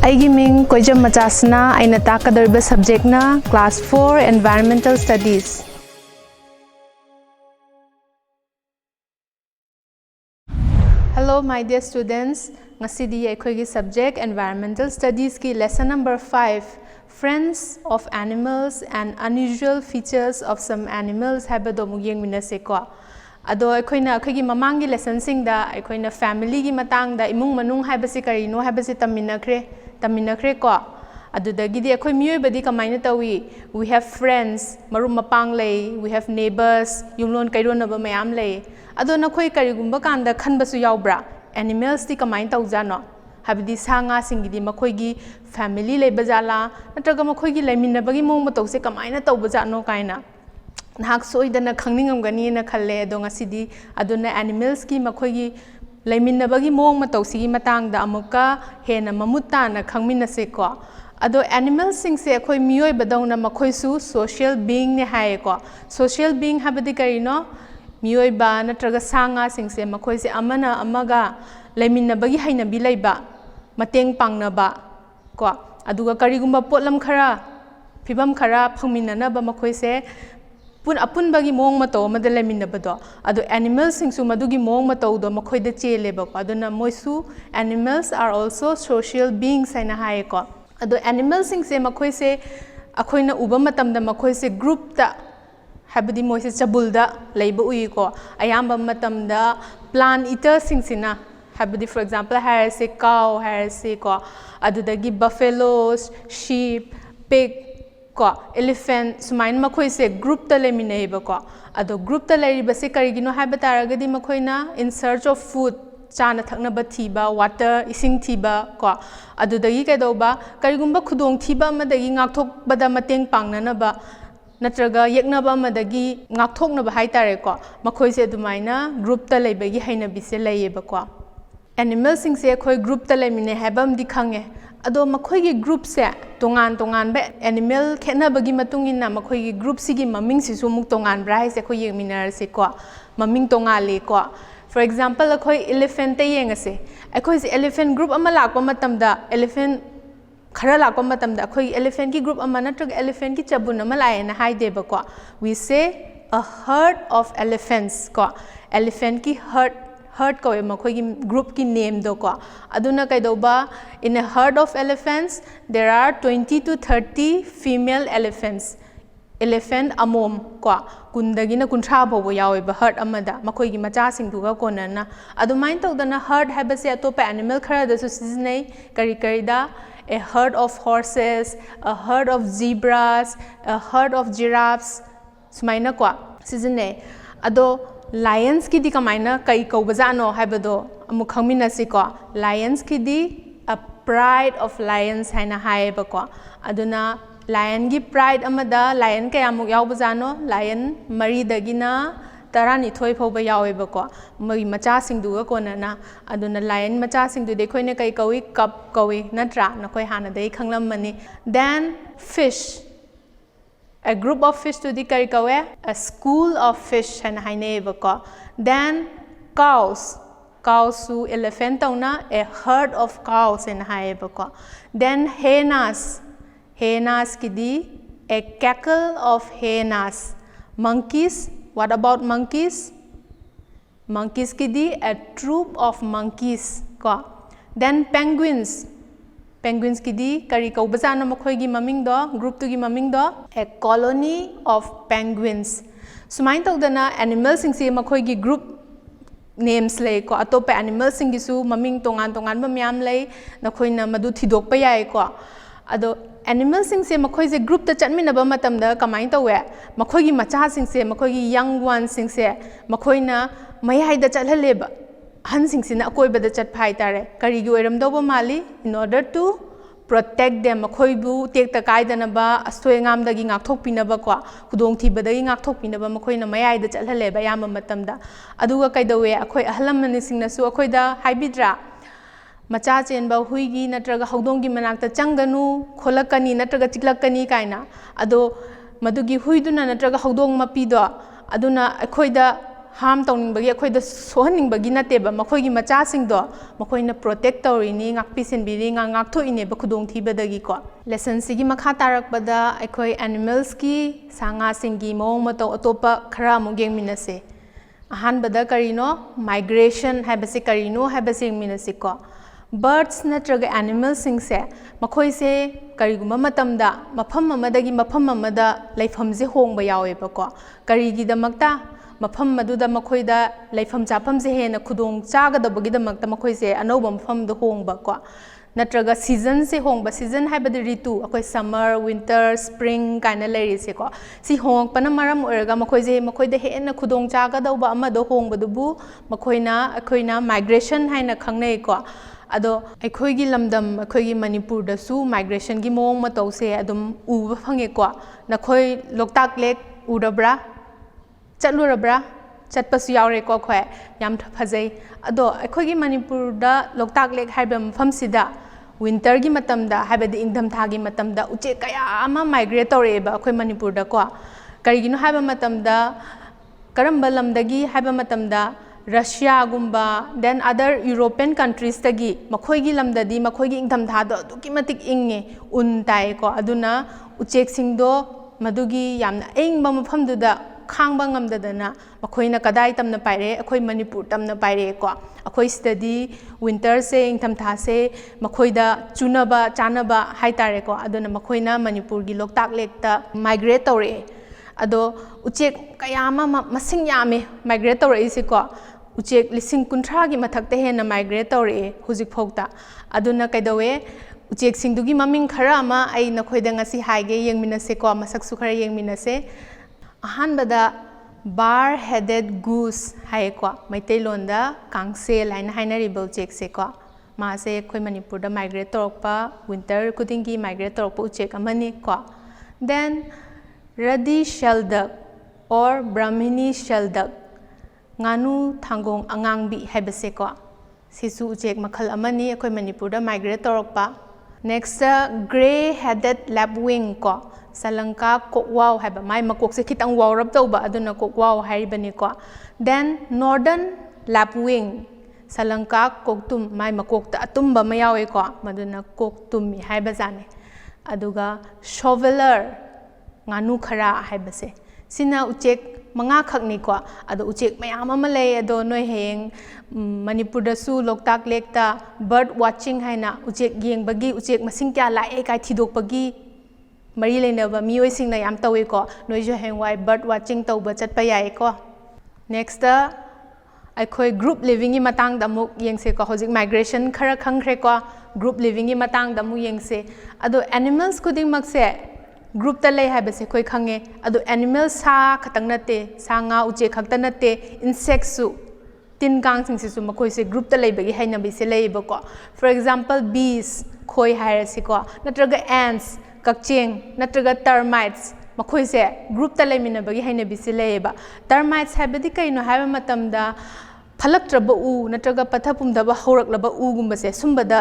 Aigi ming Koijam Machasna, Aina Takadurba subject na Class 4 Environmental Studies. Hello my dear students, ngasidi aikoigi subject Environmental Studies ki lesson number 5, Friends of Animals and Unusual Features of Some Animals habado mugiyeng minase ko. Ado aikoina aikoigi mamangi lesson singda aikoina family gi matangda imung manung habasi karino habasi taminakre ko. Adudagidi akoi miyoi kamaina tawi. We have friends, marum mapang lay, we have neighbors, yunglon kairo na ba mayam lay. Ado na koi karigumba kanda khanbasu yaubra. Animals di kamain taujano. Habidi sanga singidi makoigi family lay bazala. Natraga makoigi lay minabagi mong matose kamaina taubazano kaina. Nahak soidana khangning gani na khalle ado ngasidi ado na animals ki makoigi Laiminabagi mong matosigi matangda amuka hena mamuta na khangminase ko. Ado animals singse akoi miyoi badawna makoisu social being ne haye ko. Social being habadi karino miyoi ba natraga sanga singse makoise amana amaga laiminabagi hainabi laiba mateng pangna ba ko. Aduga karigumba potlam khara phibam khara phangminana ba makoise apun bagi mong mato madala minabado ado animals singsu madugi mong mato do makoida cheleba ko ado na moisu animals are also social beings aina haye ko ado animals singse makoise akoina uba matamda makoise group ta habadi moise chabulda leiba ui ko ayamba matamda plant eater singsina habadi for example harase cow harase ko ado dagi buffaloes sheep pig ko elephant sumain makoi se group ta lemine ba ko ado group ta leri ba se karigino haiba taragadi makoina in search of food chana thakna ba thiba water ising thiba ko ado dagi kai do ba karigumba khudong thiba madagi ngakthok bada mateng pangna na ba natraga yekna ba madagi ngakthok na ba haitare ko makoi se dumaina group ta leibagi haina bise leiye ba ko animal sing se khoi group ta lemine habam dikhange ado makoigi group se tongan be animal khena bagi matungin na makoigi group sigi maming sisu muk tongan bra haise khoi yeminar se ko maming tongale ko for example khoi elephant te yengase khoi se elephant group ama lakpa matamda elephant khara lakpa matamda khoi elephant ki group ama natrag elephant ki chabun ama lae na haide ba ko we say a herd of elephants ko elephant ki herd ko makoigi group ki name do ko aduna kaidoba in a herd of elephants there are 20 to 30 female elephants elephant amom ko kundagi na kunthra bobo yawe ba herd amada makoigi macha singduga konana adumain tawdana herd habase atopa animal khara da su siznei kari da a herd of horses a herd of zebras a herd of giraffes sumaina ko siznei ado lions ki di kamaina kai ko bazano haibado amu khangmina si ko lions ki di a pride of lions haina haiba ko aduna lion gi pride amada lion kaya mu yaw bazano lion mari dagina tarani thoi phoba yawe ba ko mari macha singdu ga konana aduna lion macha singdu de khoine kai kawi cup kawi natra na khoi hana dei khanglam mani then fish a group of fish to the karikawe, a school of fish and hainebako. Then cows su elephant tauna, a herd of cows and haibako. Then hyenas kidi, a cackle of hyenas. Monkeys, what about monkeys? Monkeys kidi, a troop of monkeys ko. Then penguins kidi kari kau bazana makhoi gi maming do group tu gi maming do a colony of penguins sumain tawdana animals sing se makhoi gi group names lay ko atopa animals sing gi su maming tongan ba myam lay nakhoi na madu thidok pa yai ko ado animals sing se makhoi se group ta chatmina ba matam da kamain tawe makhoi gi macha sing se makhoi gi young ones sing se makhoi na mayai da chalhale ba Hansing sina akoi bada chat phai tare kari gi oiram do ba mali in order to protect them akoi bu tek ta kai dana ba astoi ngam da gi ngak thok pina ba ko khudong thi bada gi ngak thok pina ba makoi na mayai da chat hale ba yam matam da aduga kai dawe akoi ahlam mani sing na su akoi da haibidra macha chen ba hui gi natraga hodong gi manak ta changanu kholakani natraga chiklakani kaina ado madugi hui duna natraga hodong mapi do aduna akoi da harm tauningbagi akhoi da sohaningbagi nateba makhoi gi macha singdo makhoi na protect taurini ngakpi senbiri ngak thoine ba khudong thibadagi ko lesson sigi makha tarak bada akhoi animals ki sanga singi mong mato atopa khara mu geng minase ahan bada karino migration habase karino habase minase ko birds natraga animals singse makhoi se kariguma matamda mafam amadagi mafam amada laifam je hongba yawe ba ko karigi damakta mafam maduda makhoi da laifam chapam je hena khudong chaga dabagi damakta makhoi se anoba mafam do hongba ko natraga season se hongba season haibadi ritu akoi summer winter spring kaina leri se ko si hong pana maram oraga makhoi da hena khudong chaga dauba amado hongba dubu akoina migration haina khangnei ko ado akhoi gi lamdam akhoi gi manipur da su migration gi mong ma tause adum uba phange ko nakhoi loktak lek urabra chatlurabra chatpasu yaure ko khoi yam phajai ado akhoi gi manipur da loktak lek haibam famsida winter gi matamda haibadi ingdam thagi matamda uche kaya ama migrate tore ba akhoi manipur da ko karigino haiba matamda karamba lamdagi haiba matamda Russia gumba then other European countries tagi makhoi gi lamdadi makhoi gi ingdam thado duki matik inge un tai ko aduna uchek singdo madugi yamna engba mafam duda khangba ngamdadana makhoi na kadai tamna paire akhoi manipur tamna paire ko akhoi study winter se ingdam tha se makhoi da chunaba chanaba haitare ko aduna makhoi na manipur gi loktak lekta migrate tore ado uchek kayama masing yame migrate tore isi ko uchek lising kunthra gi mathakte hena migrate tore hujik phokta aduna kaidawe uchek singdugi maming khara ama ai nakhoida ngasi haige yengminase ko masak su khara yengminase ahan bada bar headed goose hai ko maitai londa kangse line haina ribel chek se ko ma se khoi manipur da migrate torpa winter kudingi migrate torpa uchek amani ko then radi shelduck or brahmini shelduck nganu thangong angangbi haibase ko sisu uchek makhal amani akhoi manipur da migrate torpa next gray headed lapwing ko salanka kokwaw haiba mai makok se khitang wawrap tawba aduna kokwaw haibani ko then northern lapwing salanka koktum mai makokta atumba mayawe ko maduna koktumi haiba jane aduga shoveler nganu khara haibase sina uchek manga khakni ko ado uchek mayam ama lei ado noi heng manipur da su loktak lekta bird watching haina uchek yengbagi uchek masing kya la e kai thidok pagi mari leina ba mioi sing na yam tawe ko noi jo heng wai bird watching tawba chatpa yai ko next akhoi group living gi matang da muk yengse ko hojik migration khara khangkhre ko group living gi matang da mu yengse ado animals kuding makse group ta lay haibase khoi khange ado animal sa khatang nate sa nga uche khakta nate insects su tin kang sing su makhoi se group ta lay bagi haina bi se lay ba ko for example bees khoi hairasi ko natraga ants kakcheng natraga termites makhoi se group ta lay mina bagi haina bi se lay ba termites haibadi kaino haiba matamda phalaktraba u natraga pathapumdaba horaklaba u gumbase sumbada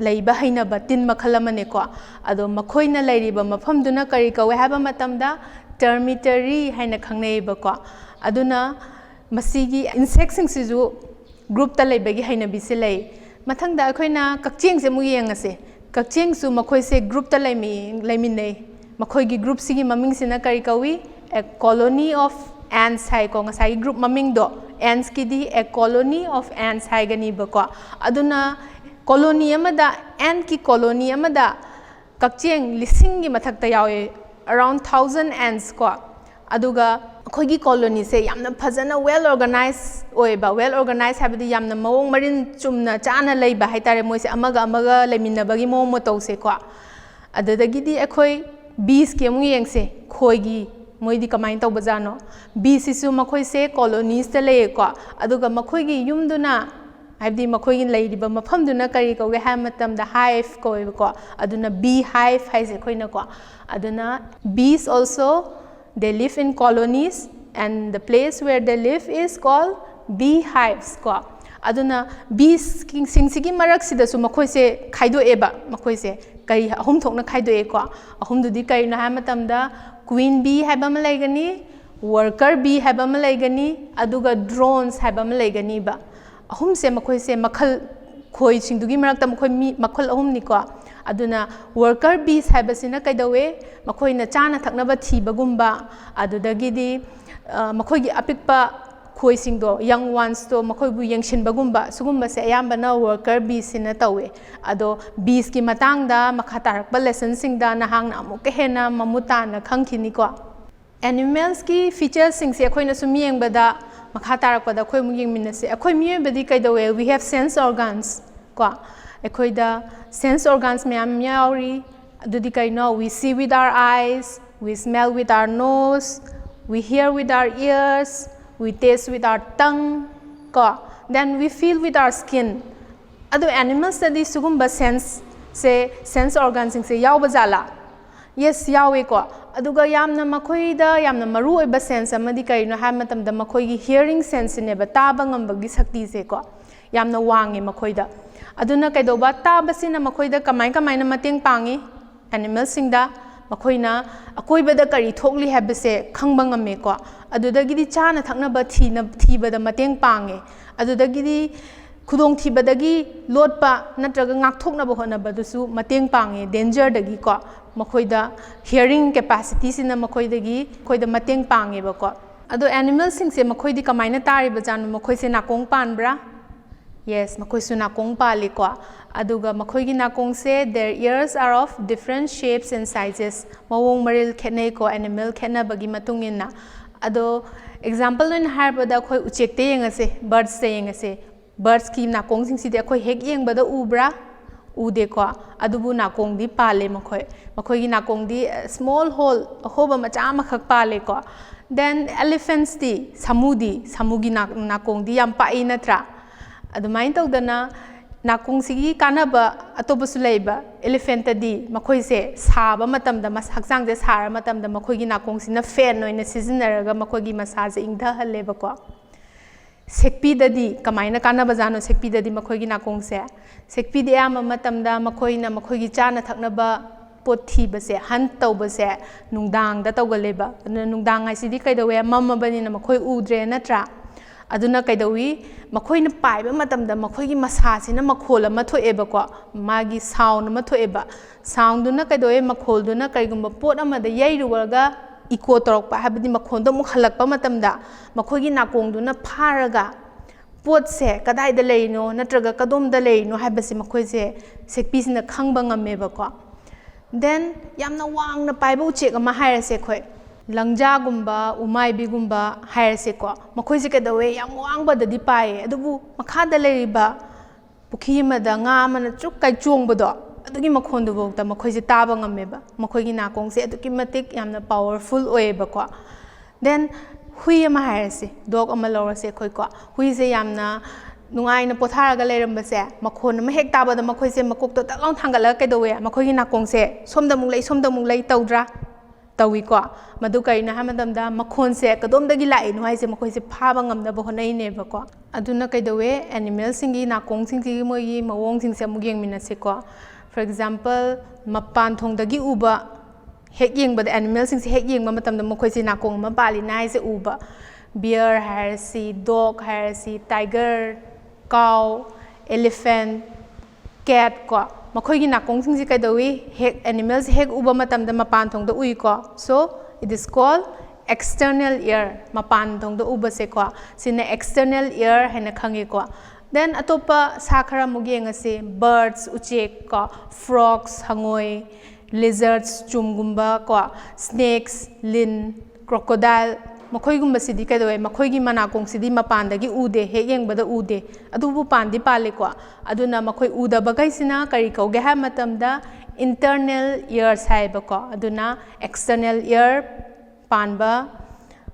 leiba hainaba tin makhalamane ko ado makhoina leiriba mafamduna kari kawe haba matamda termitary haina khangnei ba ko aduna masigi insect sing siju group ta leibagi haina bisilei mathangda akhoina kakcheng se mu yengase kakcheng su makhoi se group ta leiminei makhoi gi group sigi maming sina kari kawi a colony of ants hai ko ngasai group maming do ants ki di a colony of ants hai gani ba ko aduna colony amada ant ki colony amada kakcheng lising gi mathakta yawe around 1000 ants ko aduga akhoi gi colony se yamna phajana well organized oiba well organized habidi yamna mawong marin chumna chana leiba haitare moi se amaga leminna bagi mawong mo tause ko adadagi di akhoi bees ke mu yengse khoi gi moidi kamain tawba jano bees isu makhoi se colonies te le ko aduga makhoi gi yumduna habdi makhoi gi leiriba mafamduna kari ko ge hamatam da hive ko aduna bee hive haise khoina ko aduna bees also they live in colonies and the place where they live is called bee hives ko aduna bees king singsigi marak sida su makhoi se khaido eba makhoi se kari ahum thokna khaido e ko ahum du di kari na hamatam da queen bee haiba ma laigani worker bee haiba ama laigani aduga drones haiba ama laigani ba ahum se makhoi se makhal khoi singdugi marakta makhoi mi makhol ahum ni ko aduna worker bees haiba sina kaidawe makhoi na chana thakna ba thiba gumba adudagi di makhoi gi apikpa khoi singdo young ones to makhoi bu yengshin bagumba sugumba se ayamba na worker bees sina tawe ado bees ki matang da makha tarak ba lesson singda na hang na amuk hena mamuta na khangkhini ko animals ki features sing se khoi na sum yengbada makha tarak pada khoi mu yengmin se khoi mi badi kaidawe we have sense organs ko khoi da sense organs myam yauri adudi kai no we see with our eyes, we smell with our nose, we hear with our ears, we taste with our tongue, then we feel with our skin. Ado animal study sugumba sense organs se yaw bazala. Yes, yawe ko. Aduga yamna makhoi da yamna maru oiba sense amadi kaino ha matam da makhoi gi hearing sense ne ba taba ngambagi sakti se ko. Yamna wangi makhoi da. Aduna kaidoba taba sina makhoi da kamai na mateng pangi animal singda makhoi na akoi bada kari thokli habase khangba ngame ko. Adudagi di chana thakna ba thiba da mateng pangi. Adudagi di khudong thibadagi lotpa natraga ngakthokna ba hona ba dusu mateng pangi danger dagi ko makhoi da hearing capacity sina makhoi dagi khoi da mateng pangi ba ko. Ado animal sing se makhoi di kamai na tari ba janu makhoi se nakong panbra. Yes, makhoi su nakong pali ko. Aduga makhoi gi nakong se their ears are of different shapes and sizes. Mawong maril khetnei ko animal khetna bagi matungin na. Ado example in harbada khoi uchek te yengase birds te yengase. Birds ki nakong sing si de khoi hek yengbada ubra ude ko. Adubu nakong di pale makhoi gi nakong di small hole hoba macha makhak pale ko. Then elephants di samugi nakong di yam pai natra. Adumain tawdana nakong sigi kanaba atobasu leiba elephant di makhoi se saba matamda mas haksang je sara matamda makhoi gi nakong sina fan oina sizinaraga makhoi gi masa je ingda haleba ko sekpi dadi kamaina kanaba jano sekpi dadi makhoi gi nakong se sekpi de ama matamda makhoi gi chana thakna ba pothi base han tawbase nungdang da tawgaleba nungdang ai sidi kaidawe mamabani na makhoi udre natra aduna kaidawi makhoi na paiba matamda makhoi gi masa sina makhol ama thoeba ko magi sound ama thoeba sound duna kaidawe makhol duna kaigumba pot ama da yairuwaga iko torok pa habdi makhon do muk halakpa matamda makhoi gi nakong duna pharaga pot se kadai da leino natraga kadom da leino habasi makhoi se sekpi sina khangba ngameba ko then yamna wangna paiba uchek ama hairase khoi langja gumba umai bigumba hairase ko makhoi se kadawe yam wangba da di pai adubu makha da leriba pukhi ma da nga mana chuk kai chongba do adugi makhon du bok da makhoi se taba ngameba makhoi gi nakong se aduki matik yamna powerful oeba ko then hui ama hairase dog ama lorase khoi ko hui se yamna nungai na potharaga leiramba se makhon ma hek taba da makhoi se makok to takang thangala kaidawe makhoi gi nakong se somda muk lei tawdra tawi ko madu kaina hamadamda makhon se kadomdagi lai nu haise makhoi se phaba ngamda bo honai ne ba ko aduna kaidawe animal singi nakong singgi moyi mawong sing se mugeng minase ko for example mapan thongdagi uba hek yeng ba animal sing se hek yeng ma matamda makhoi se nakong ma pali nai se uba bear harsi dog harsi tiger cow elephant cat ko makhoi gi nakong sing si kaidawi hek animals hek uba matamda mapan thongda ui ko so it is called external ear mapan thongda uba se ko sina external ear haina khangi ko then atopa sakhara mugeng ase birds uchek ko frogs hangoi lizards chumgumba ko snakes lin crocodile makhoi gumba sidi kaidawe makhoi gi manakong sidi mapandagi ude he yengbada ude adubu pandi pale ko aduna makhoi uda bagai sina kari kauge ha matamda internal ears haiba ko aduna external ear panba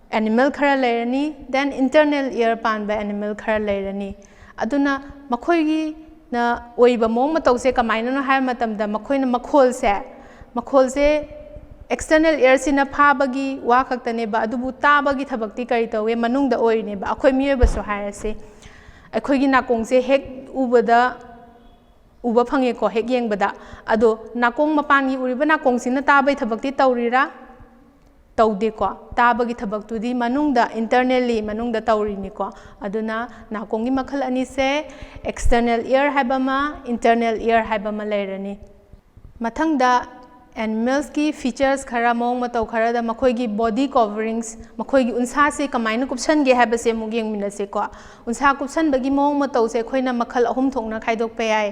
animal khara leirani then internal ear panba animal khara leirani aduna makhoi gi na oiba mong matause kamaina no ha matamda makhoi na makhol se external ear sina phabagi wa khaktane ba adubu tabagi thabakti kari tawe manungda oirine ba akhoi miyoba so hairase akhoi gi nakong se hek uba phange ko hek yengbada ado nakong mapan gi uriba nakong sina tabai thabakti taurira tawdeko tabagi thabak-tudi manungda internally manungda tawriniko aduna nakongi makhal ani se external ear haibama internal ear haibama leirani mathangda animals ki features khara mong matau khara da makhoi gi body coverings makhoi gi unsa se kamaina kupsan ge haibase mugeng minase ko unsa kupsan bagi mong matau se khoina makhal ahum thongna khaidok pe ai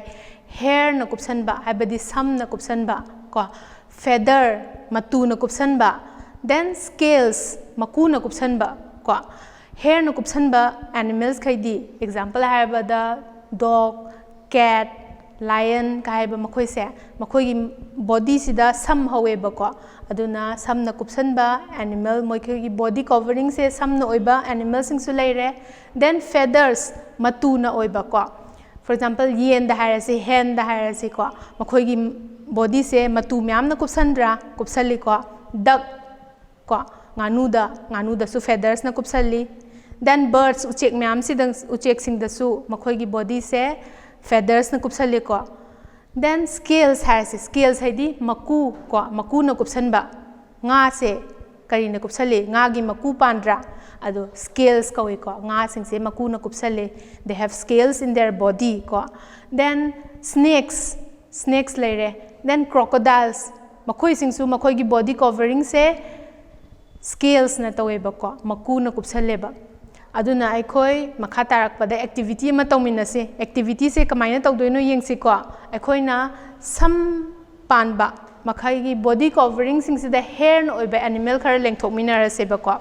hair na kupsan ba haibadi sam na kupsan ba ko feather matu na kupsan ba then scales maku na kupsan ba ko hair na kupsan ba animals khaidi example haibada dog cat lion kaiba makhoi se makhoi gi body sida sam hawe ba ko aduna sam na kupsan ba animal moi gi body covering se sam na oiba animal sing su leire then feathers matu na oiba ko for example yen da harase hen da harase ko makhoi gi body se matu myam na kupsandra kupsali ko duck ko nganu da su feathers na kupsali then birds uchek myam sidang uchek sing da su makhoi gi body se feathers na kupsali ko then scales harase scales haidi maku ko maku na kupsanba nga se kari na kupsali nga gi maku pandra ado scales kawi ko nga sing se maku na kupsali they have scales in their body ko then snakes leire then crocodiles makhoi sing su makhoi gi body covering se scales na tawe ba ko maku na kupsale ba aduna aikhoi makha tarak pada activity ma tawmina se activity se kamaina tawdoino yengsi ko aikhoi na sam panba makhai gi body covering sing se the hair no oiba animal khara lengthok minara se ba ko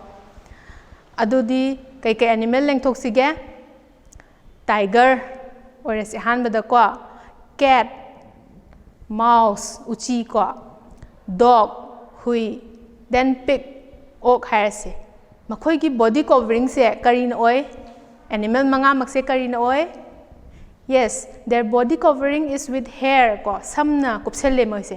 adudi kai animal lengthok sige tiger ore se han bada ko cat mouse uchi ko dog hui then pig ok harase makhoi gi body covering se karin oi animal manga makse karin oi yes their body covering is with hair ko samna kupselle moise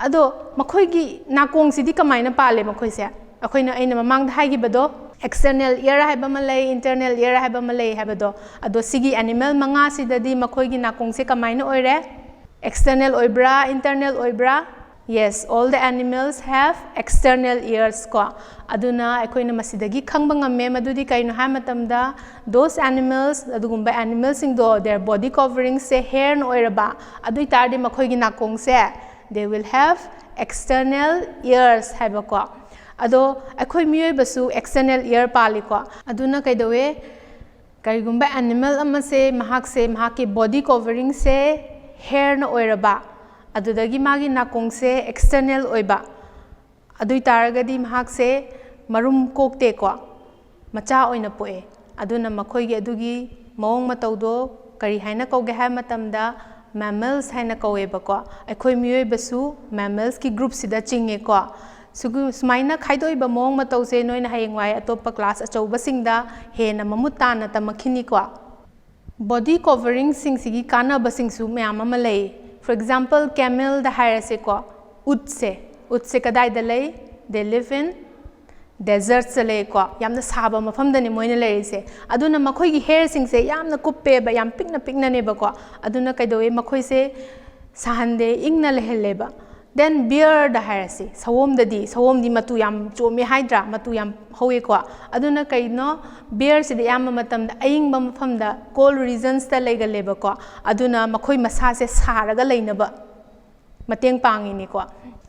ado makhoi gi nakong sidi kamaina pale makhoi se akoina aina mamang da hagi bado external ear haiba malai internal ear haiba malai habado ado sigi animal manga sidadi makhoi gi nakong se kamaina oire external oibra internal oibra yes all the animals have external ears ko aduna akoina masidagi khangba ngamme madudi kaino ha matamda those animals adugumba animals sing do their body covering se hair no oiraba adui tardi makhoi gi nakong se they will have external ears haiba ko ado akhoi miyoi basu external ear pali ko aduna kaidawe karigumba animal amase mahak ki body covering se hair no oiraba adudagi magi nakong se external oiba adui taragadi mahak se marum kokte ko macha oina poe aduna makhoi gi adugi mawong matawdo kari haina kauge ha matamda mammals haina kawe ba ko akhoi miyoi basu mammals ki group sida chinge ko sumaina khaidoi ba mawong mataw se noina hayengwai atopa class achouba singda hena mamuta na tamakhini ko body covering sing sigi kana basing su myam ama lei for example camel da harase ko utse kadai da lei they live in desert se lei ko yamna saba mafam da ni moina lei se aduna makhoi gi hair sing se yamna kuppe ba yam pikna ne ba ko aduna kaidoe makhoi se sahande ingna lehele ba then bear da harase sawom di matu yam chomi hydra matu yam howe ko aduna kaino bear se yam matam da aing ba mafam da cold regions ta legale ba ko aduna makhoi masa se saraga leina ba mateng pangi ni ko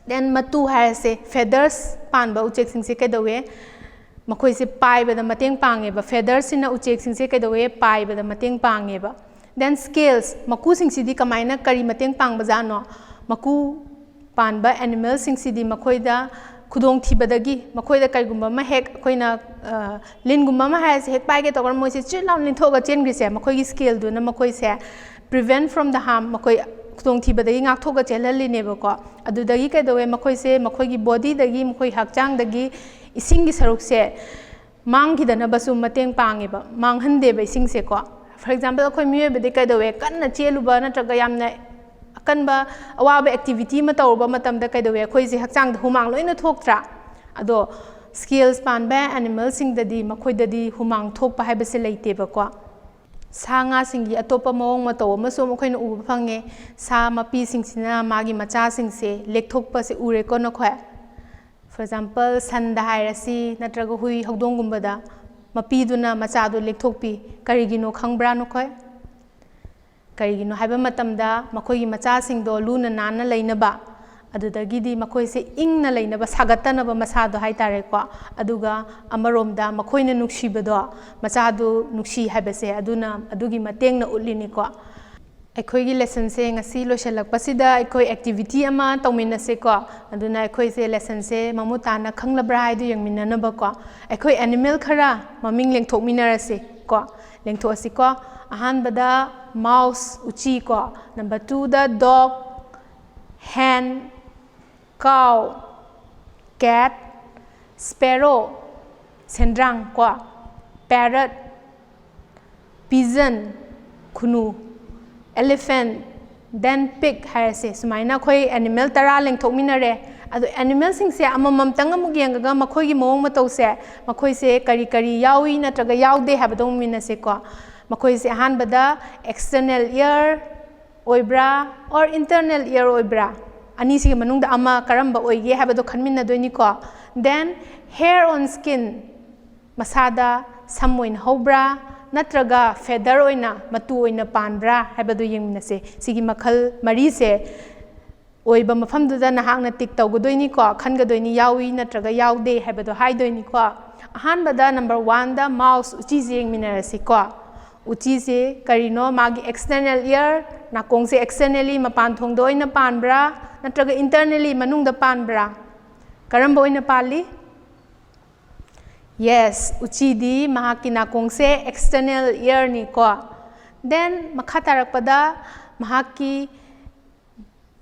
then matu harase feathers pan ba uchek sing se kedawe makhoi se pai ba da mateng pange ba feathers sina uchek sing se kedawe pai ba da mateng pange ba then scales maku sing sidi kamaina kari mateng pang ba jano maku panba animal sing sidi makhoida khudong thibadagi makhoida kaigumba ma hek koina lingumba ma ha se hek pai ge tokar moi se chilaun lin thoga chen gri se makhoi gi scale du na makhoi se prevent from the harm makhoi khudong thibadagi ngak thoga chelali ne ba ko adudagi kai dowe makhoi se makhoi gi body dagi makhoi hakchang dagi ising gi saruk se mang gi dana basu mateng pange ba mang hande ba ising se ko for example akhoi miye be de kai dowe kan na chelu ba na traga yamna akanba awaba activity ma tawba matamda kaidawe khoi je hakchang da humang loina thoktra ado scales pan ba animal sing dadi makhoi dadi humang thokpa haiba se leite ba ko sanga singi atopa mawong ma taw ma so makhoi na uba phange sa mapi sing sina magi macha sing se lekthokpa se ure ko na khoi For example, sanda hairasi natraga hui hogdongumbada mapiduna machadu lekthokpi karigino khangbra nokhoi karigino haiba matamda makhoi gi machasingdo luna nana leinaba adudagidi makhoi se ingna leinaba sagattanaba masado haitare ko aduga amaromda makhoina nuksibado machadu nukshi haibase aduna adugi matengna utlini ko अखोई की lesson से ngasi loisalakpasida अखोई activity ama tawminase ko aduna अखोई se lesson se mamutana khanglabra haidu yangminanaba ko अखोई animal khara maming lengthokminarase ko lengthossi ko ahanbada mouse uchi ko number 2 da dog hen cow cat sparrow sendrang ko parrot pigeon khunu elephant, then pig hairase. Sumaina koi animal tara lengthokminare. Ado animal sing se amamam tanga mugiangaga makhoi gi mawong matau se makhoi se kari kari yawi natraga yaude habadong minase ko. Makhoi se ahanbada external ear oibra or internal ear oibra. Ani sige manungda ama karamba oige habado khanminna doini ko. Then hair on skin masada samoin hobra natraga feather oina matu oina panbra haibadu yengminase sigi makhal mari se oiba mafamduda nahakna tik tawgodoini ko khangadoini yawi natraga yaude haibadu haidoini ko ahanbada number 1 da mouse uchi se yengminarase ko uchi se karino magi external ear nakong se externally mapan thongdo oina panbra natraga internally manungda panbra karamba oina pali. Yes, uchi di mahaki nakong se external ear ni ko. Then makatarakpada mahaki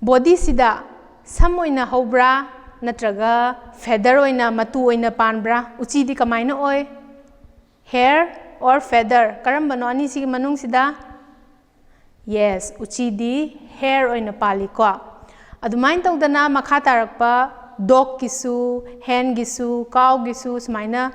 body sida sam oina hobra natraga feather oina matu oina panbra uchi di kamaina oi hair or feather karamba no ani sigi manung sida. Yes, uchi di hair oina pali ko. Adumain tawdana makatarakpa dog gisu, hen gisu, cow gisu, sumaina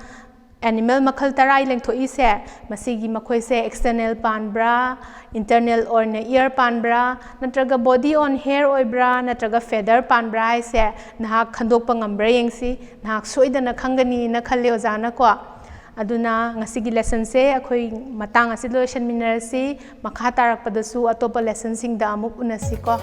animal makhal tarai lengthoi se masigi makhoi se external panbra, internal or na ear panbra, natraga body on hair oibra, natraga feather panbra se nahak khandokpa ngambra yengsi, nahak soidana khangani na khalle ojana ko. Aduna ngasigi lesson se akhoi matang asi loisan minarasi makha tarakpadasu atopa lesson sing da amuk unasi ko.